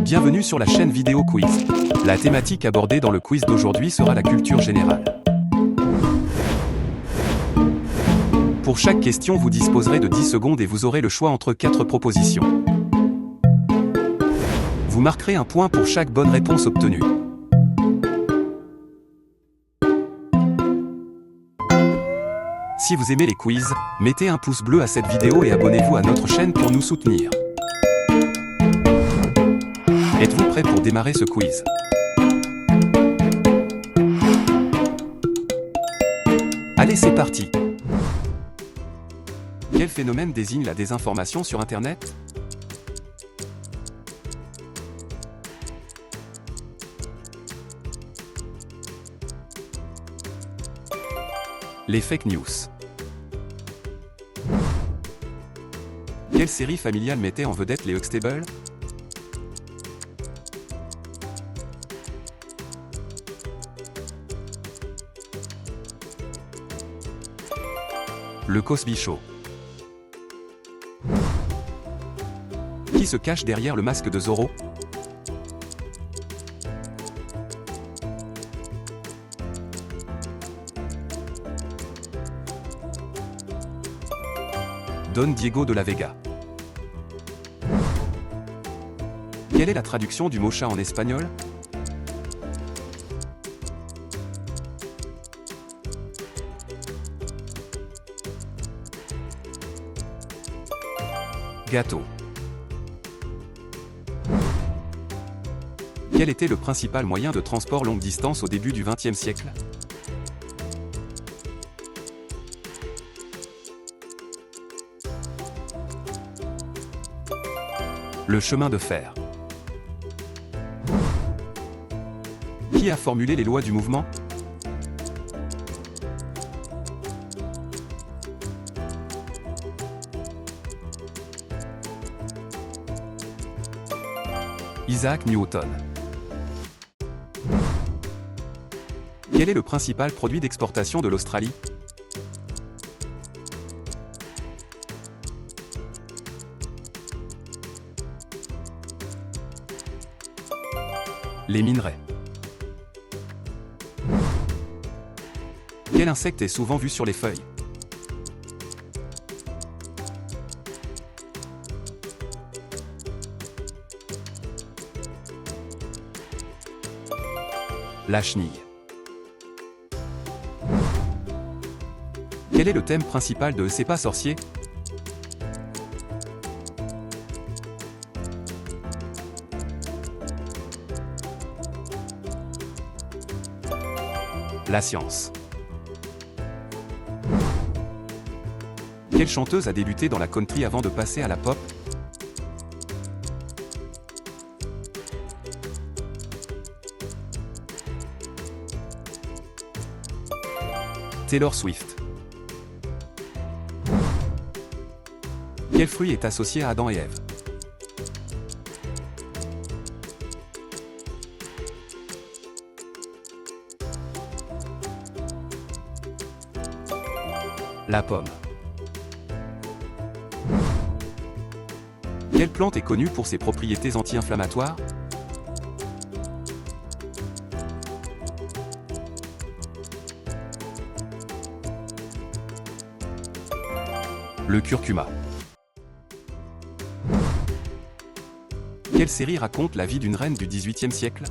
Bienvenue sur la chaîne Vidéo Quiz. La thématique abordée dans le quiz d'aujourd'hui sera la culture générale. Pour chaque question, vous disposerez de 10 secondes et vous aurez le choix entre 4 propositions. Vous marquerez un point pour chaque bonne réponse obtenue. Si vous aimez les quiz, mettez un pouce bleu à cette vidéo et abonnez-vous à notre chaîne pour nous soutenir. Êtes-vous prêt pour démarrer ce quiz? Allez, c'est parti! Quel phénomène désigne la désinformation sur Internet? Les fake news. Quelle série familiale mettait en vedette les Huxtables? Le Cosby Show. Qui se cache derrière le masque de Zorro? Don Diego de la Vega. Quelle est la traduction du mot chat en espagnol? Gâteau. Quel était le principal moyen de transport longue distance au début du XXe siècle? Le chemin de fer. Qui a formulé les lois du mouvement? Isaac Newton. Quel est le principal produit d'exportation de l'Australie? Les minerais. Quel insecte est souvent vu sur les feuilles? La chenille. Quel est le thème principal de C'est pas sorcier? La science. Quelle chanteuse a débuté dans la country avant de passer à la pop? Taylor Swift. Quel fruit est associé à Adam et Ève? La pomme. Quelle plante est connue pour ses propriétés anti-inflammatoires? Le curcuma. Quelle série raconte la vie d'une reine du XVIIIe siècle?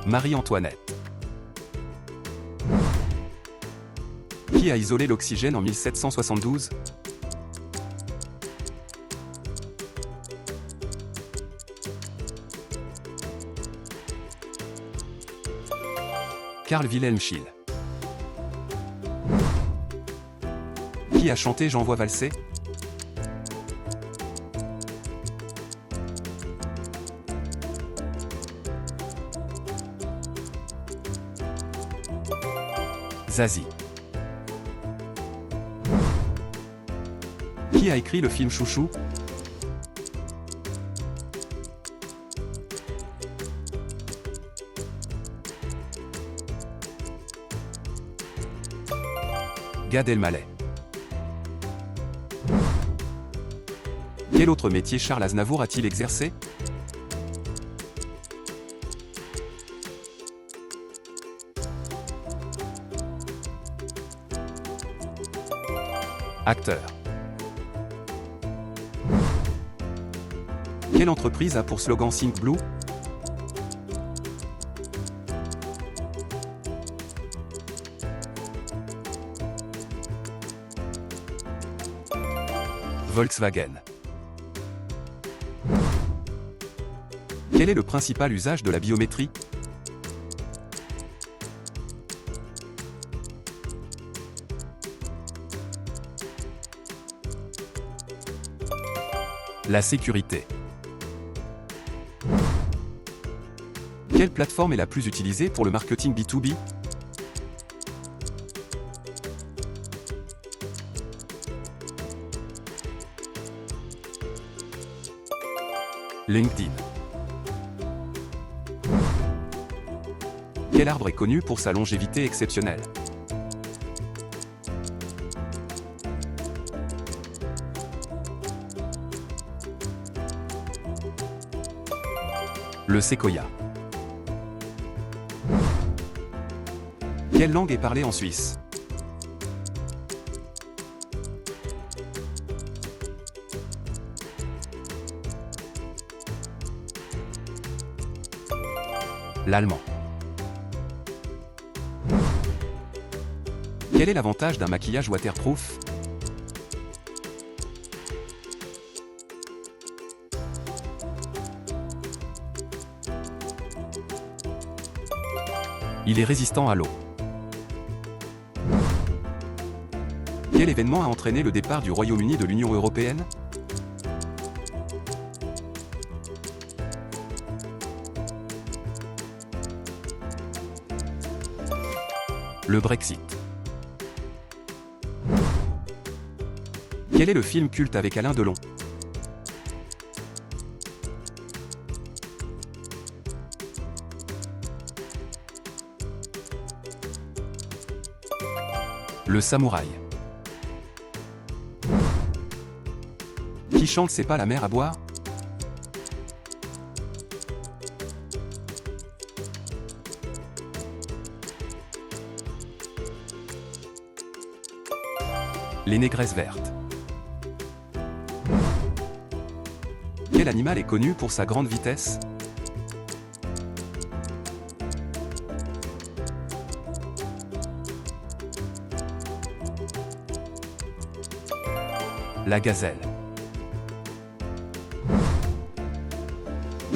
Marie-Antoinette. Qui a isolé l'oxygène en 1772? Carl Wilhelm Scheele. Qui a chanté J'envoie valser? Zazie. Qui a écrit le film Chouchou? Gad Elmaleh. Quel autre métier Charles Aznavour a-t-il exercé? Acteur. Quelle entreprise a pour slogan Think Blue? Volkswagen. Quel est le principal usage de la biométrie? La sécurité. Quelle plateforme est la plus utilisée pour le marketing B2B? LinkedIn. Quel arbre est connu pour sa longévité exceptionnelle? Le séquoia. Quelle langue est parlée en Suisse? L'allemand. Quel est l'avantage d'un maquillage waterproof? Il est résistant à l'eau. Quel événement a entraîné le départ du Royaume-Uni de l'Union européenne? Le Brexit. Quel est le film culte avec Alain Delon? Le samouraï. Qui chante C'est pas la mer à boire? Les négresses vertes. Quel animal est connu pour sa grande vitesse? La gazelle.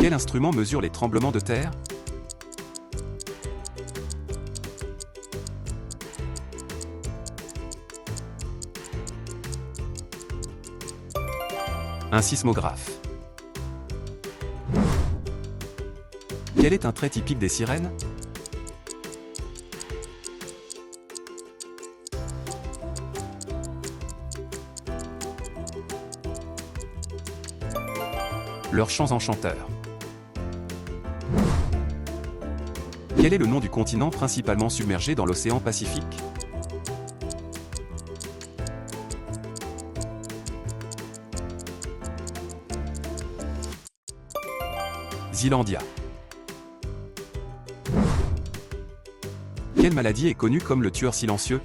Quel instrument mesure les tremblements de terre? Un sismographe. Quel est un trait typique des sirènes? Leurs chants enchanteurs. Quel est le nom du continent principalement submergé dans l'océan Pacifique? Zealandia. Quelle maladie est connue comme le tueur silencieux?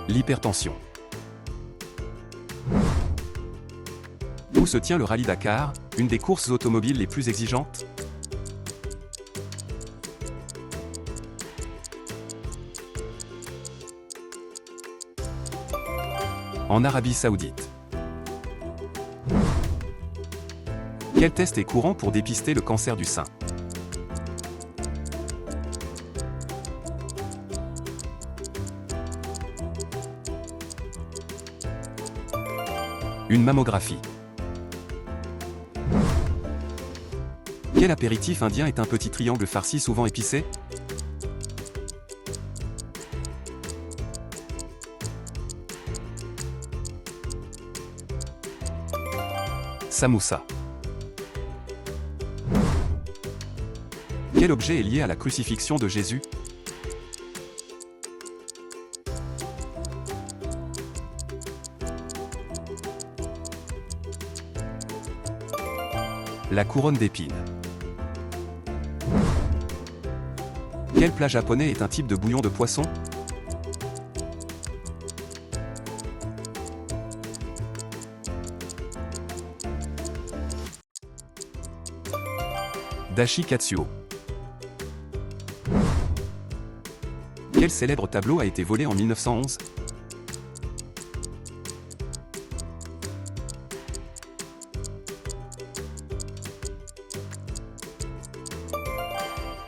L'hypertension. Où se tient le rallye Dakar, une des courses automobiles les plus exigeantes? En Arabie Saoudite. Quel test est courant pour dépister le cancer du sein? Une mammographie. Quel apéritif indien est un petit triangle farci souvent épicé? Samoussa. Quel objet est lié à la crucifixion de Jésus? La couronne d'épines. Quel plat japonais est un type de bouillon de poisson? Dashi Katsuo. Quel célèbre tableau a été volé en 1911?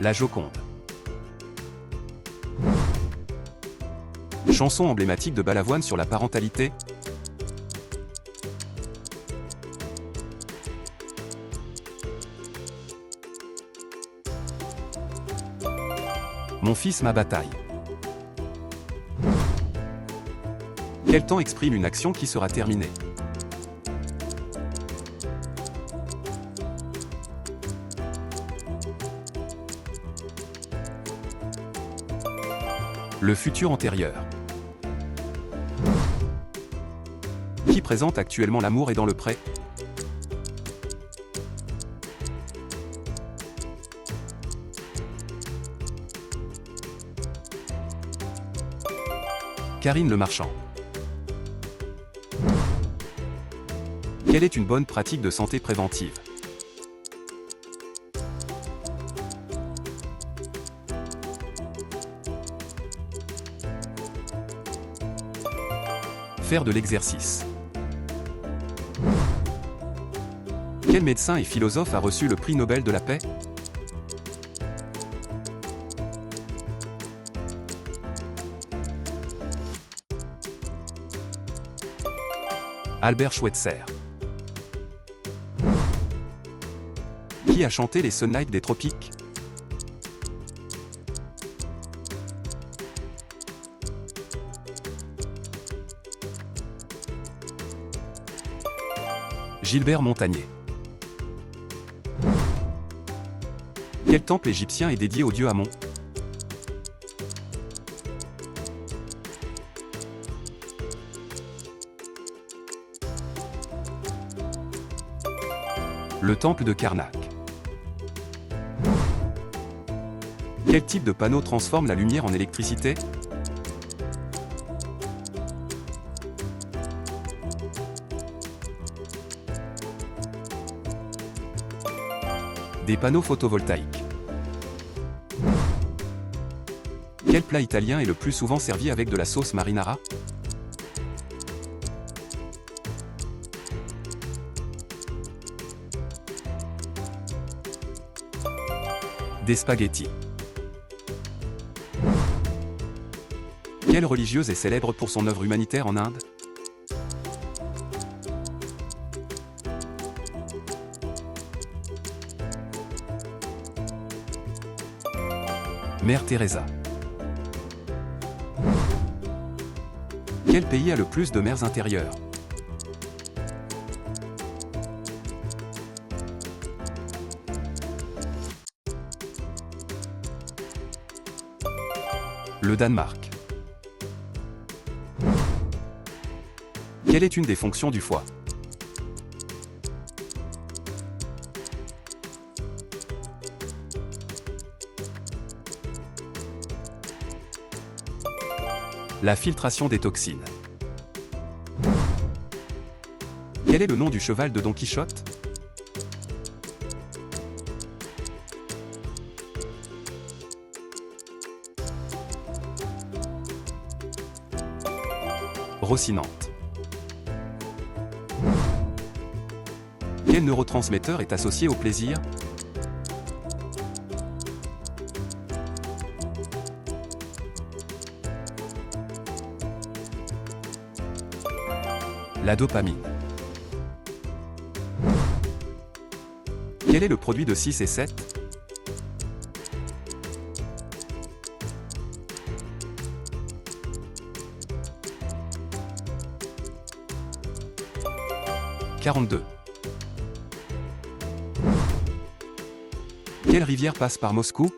La Joconde. Chanson emblématique de Balavoine sur la parentalité? Mon fils, ma bataille. Quel temps exprime une action qui sera terminée? Le futur antérieur. Qui présente actuellement L'amour est dans le pré? Karine Le Marchand. Quelle est une bonne pratique de santé préventive? Faire de l'exercice. Quel médecin et philosophe a reçu le prix Nobel de la paix? Albert Schweitzer. Qui a chanté les Sunlight des tropiques? Gilbert Montagnier. Quel temple égyptien est dédié au dieu Amon? Le temple de Karnak. Quel type de panneau transforme la lumière en électricité? Des panneaux photovoltaïques. Quel plat italien est le plus souvent servi avec de la sauce marinara? Des spaghettis. Quelle religieuse est célèbre pour son œuvre humanitaire en Inde? Mère Teresa. Quel pays a le plus de mers intérieures? Le Danemark. Quelle est une des fonctions du foie? La filtration des toxines. Quel est le nom du cheval de Don Quichotte? Rocinante. Quel neurotransmetteur est associé au plaisir? La dopamine. Quel est le produit de 6 et 7? « 42. Quelle rivière passe par Moscou?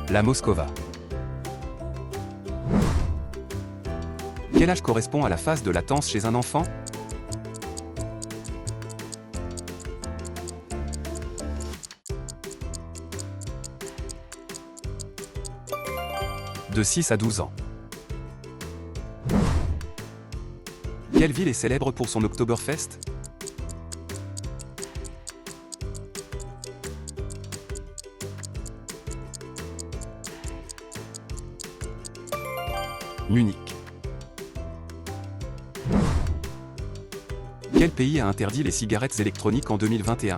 La Moscova. Quel âge correspond à la phase de latence chez un enfant? De 6 à 12 ans. Quelle ville est célèbre pour son Oktoberfest? Munich. Quel pays a interdit les cigarettes électroniques en 2021?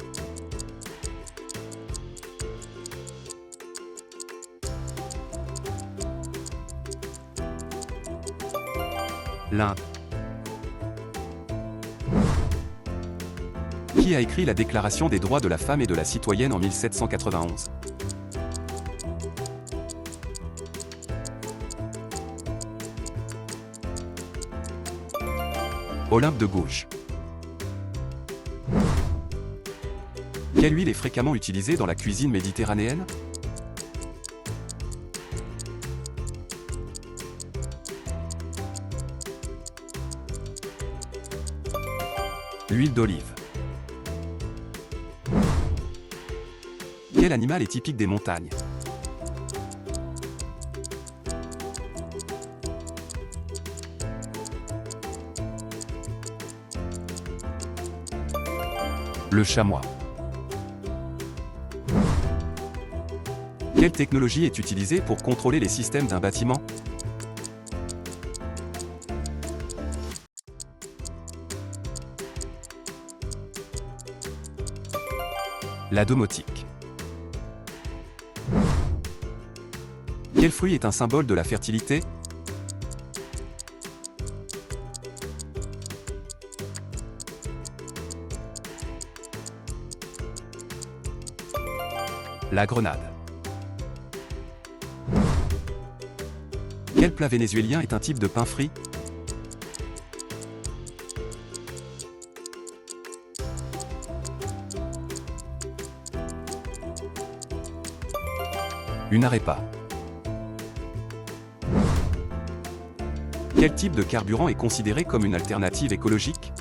L'Inde. Qui a écrit la Déclaration des droits de la femme et de la citoyenne en 1791? Olympe de Gouges. Quelle huile est fréquemment utilisée dans la cuisine méditerranéenne? L'huile d'olive. Quel animal est typique des montagnes? Le chamois. Quelle technologie est utilisée pour contrôler les systèmes d'un bâtiment? La domotique. Quel fruit est un symbole de la fertilité? La grenade. Quel plat vénézuélien est un type de pain frit? Une arepa. Quel type de carburant est considéré comme une alternative écologique?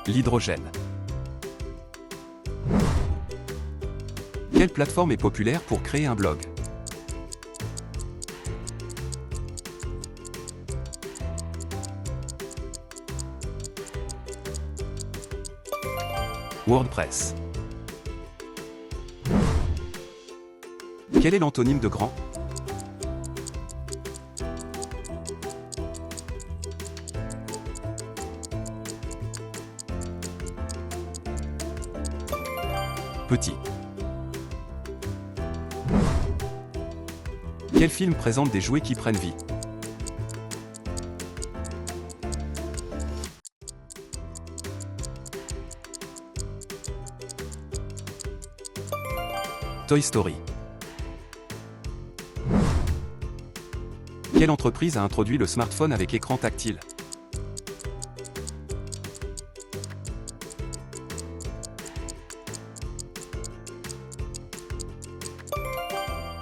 L'hydrogène. Quelle plateforme est populaire pour créer un blog? WordPress. Quel est l'antonyme de grand? Petit. Quel film présente des jouets qui prennent vie? Toy Story. Quelle entreprise a introduit le smartphone avec écran tactile?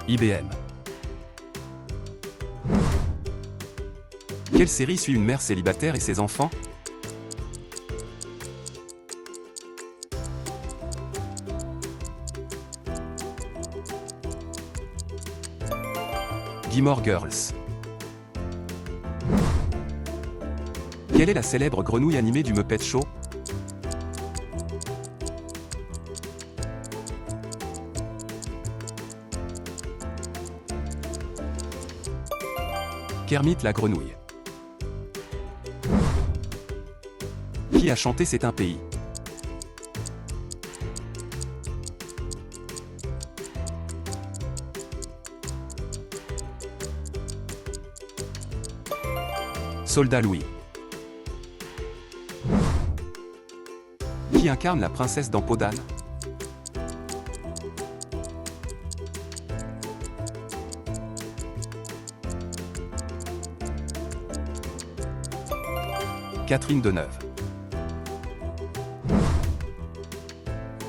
IBM. Quelle série suit une mère célibataire et ses enfants? Gilmore Girls. Quelle est la célèbre grenouille animée du Muppet Show? Kermit la grenouille. Qui a chanté C'est un pays? Soldat Louis. Qui incarne la princesse dans Podane? Catherine Deneuve.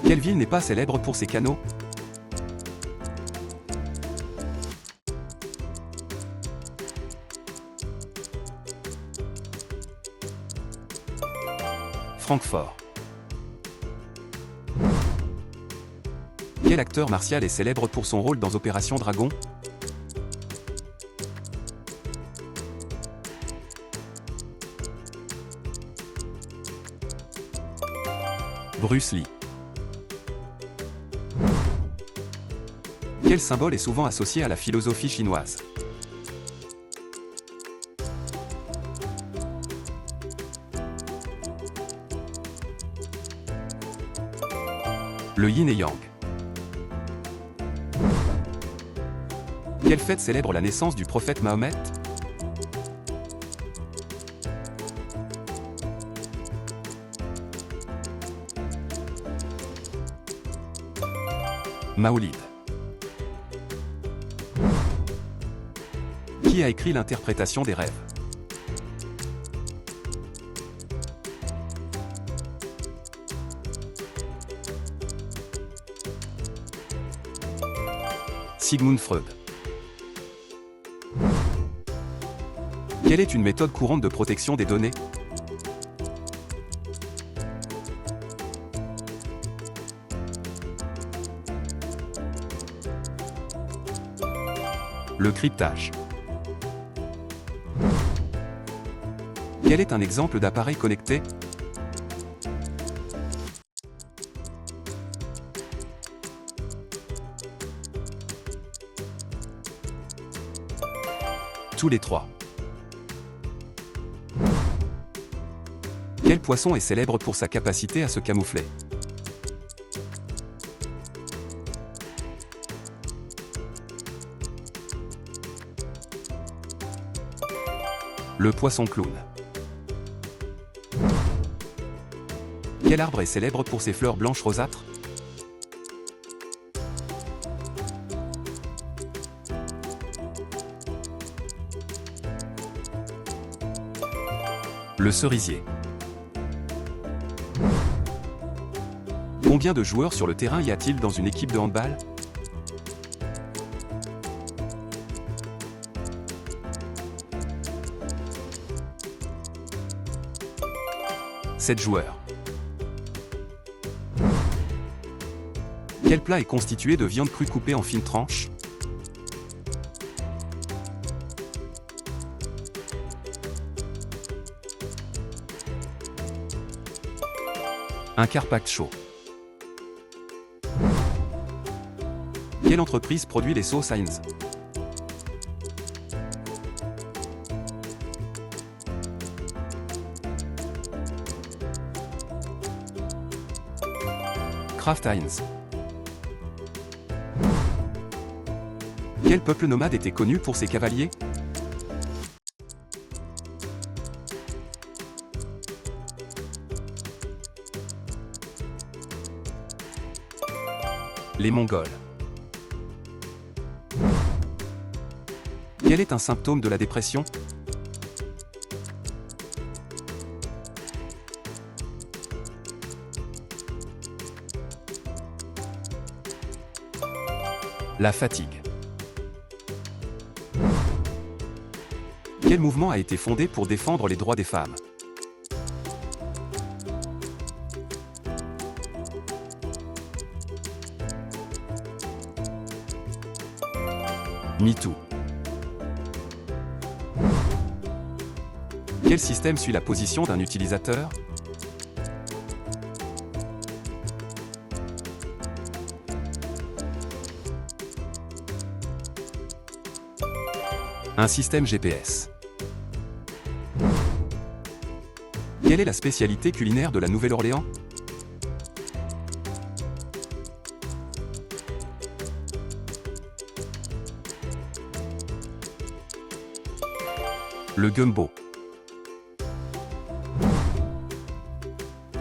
Quelle ville n'est pas célèbre pour ses canaux? Francfort. Quel acteur martial est célèbre pour son rôle dans Opération Dragon? Bruce Lee. Quel symbole est souvent associé à la philosophie chinoise? Le yin et yang. Quelle fête célèbre la naissance du prophète Mahomet? Maoulid. Qui a écrit l'interprétation des rêves? Sigmund Freud. Quelle est une méthode courante de protection des données? Le cryptage. Quel est un exemple d'appareil connecté? Tous les trois. Quel poisson est célèbre pour sa capacité à se camoufler? Le poisson clown. Quel arbre est célèbre pour ses fleurs blanches rosâtres? Le cerisier. Combien de joueurs sur le terrain y a-t-il dans une équipe de handball? Sept joueurs. Quel plat est constitué de viande crue coupée en fines tranches? Un carpaccio. Quelle entreprise produit les sauces Heinz? Kraft Heinz. Quel peuple nomade était connu pour ses cavaliers? Les Mongols. Quel est un symptôme de la dépression? La fatigue. Quel mouvement a été fondé pour défendre les droits des femmes? MeToo. Quel système suit la position d'un utilisateur? Un système GPS. Quelle est la spécialité culinaire de la Nouvelle-Orléans? Le gumbo.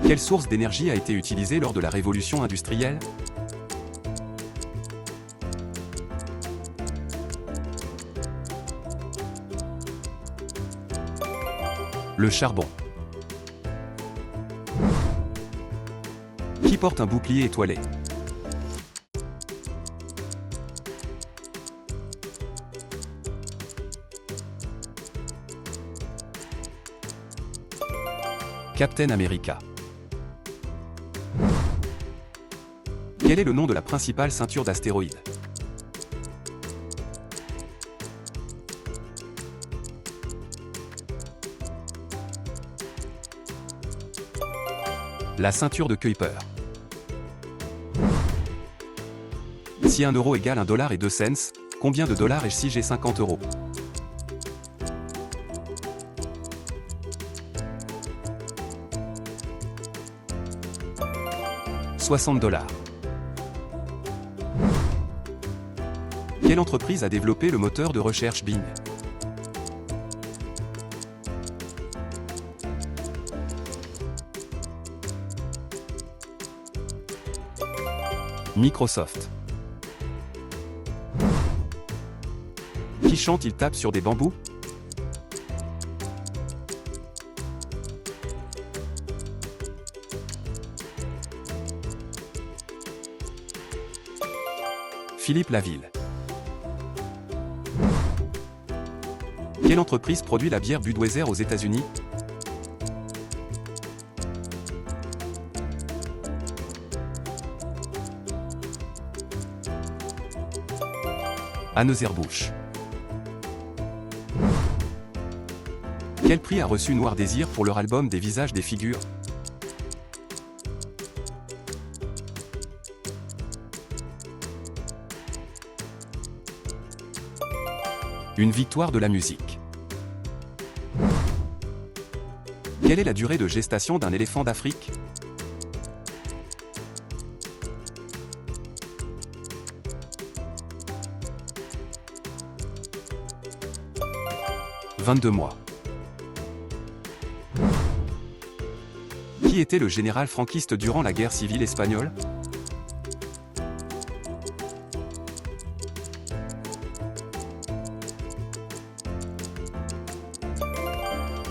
Quelle source d'énergie a été utilisée lors de la révolution industrielle? Le charbon. Qui porte un bouclier étoilé? Captain America. Quel est le nom de la principale ceinture d'astéroïdes? La ceinture de Kuiper. Si 1 euro égale 1 dollar et 2 cents, combien de dollars ai-je si j'ai 50 euros? $60. Quelle entreprise a développé le moteur de recherche Bing? Microsoft. Qui chante Il tape sur des bambous? Philippe Laville. Quelle entreprise produit la bière Budweiser aux États-Unis? Anheuser-Busch. Quel prix a reçu Noir Désir pour leur album Des visages des figures? Une victoire de la musique. Quelle est la durée de gestation d'un éléphant d'Afrique? « 22 mois. Qui était le général franquiste durant la guerre civile espagnole?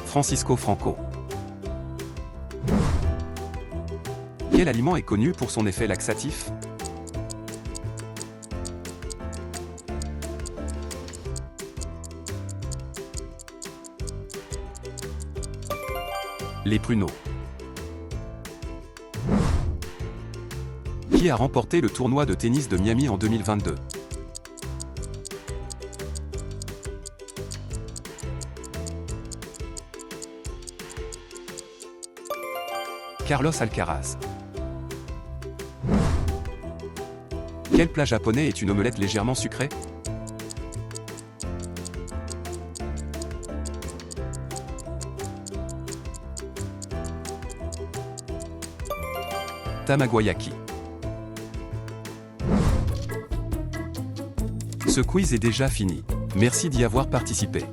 Francisco Franco. Quel aliment est connu pour son effet laxatif? Les pruneaux. Qui a remporté le tournoi de tennis de Miami en 2022? Carlos Alcaraz. Quel plat japonais est une omelette légèrement sucrée? Tamagoyaki. Ce quiz est déjà fini. Merci d'y avoir participé.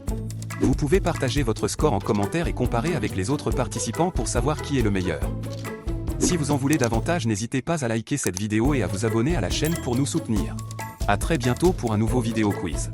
Vous pouvez partager votre score en commentaire et comparer avec les autres participants pour savoir qui est le meilleur. Si vous en voulez davantage, n'hésitez pas à liker cette vidéo et à vous abonner à la chaîne pour nous soutenir. À très bientôt pour un nouveau vidéo quiz.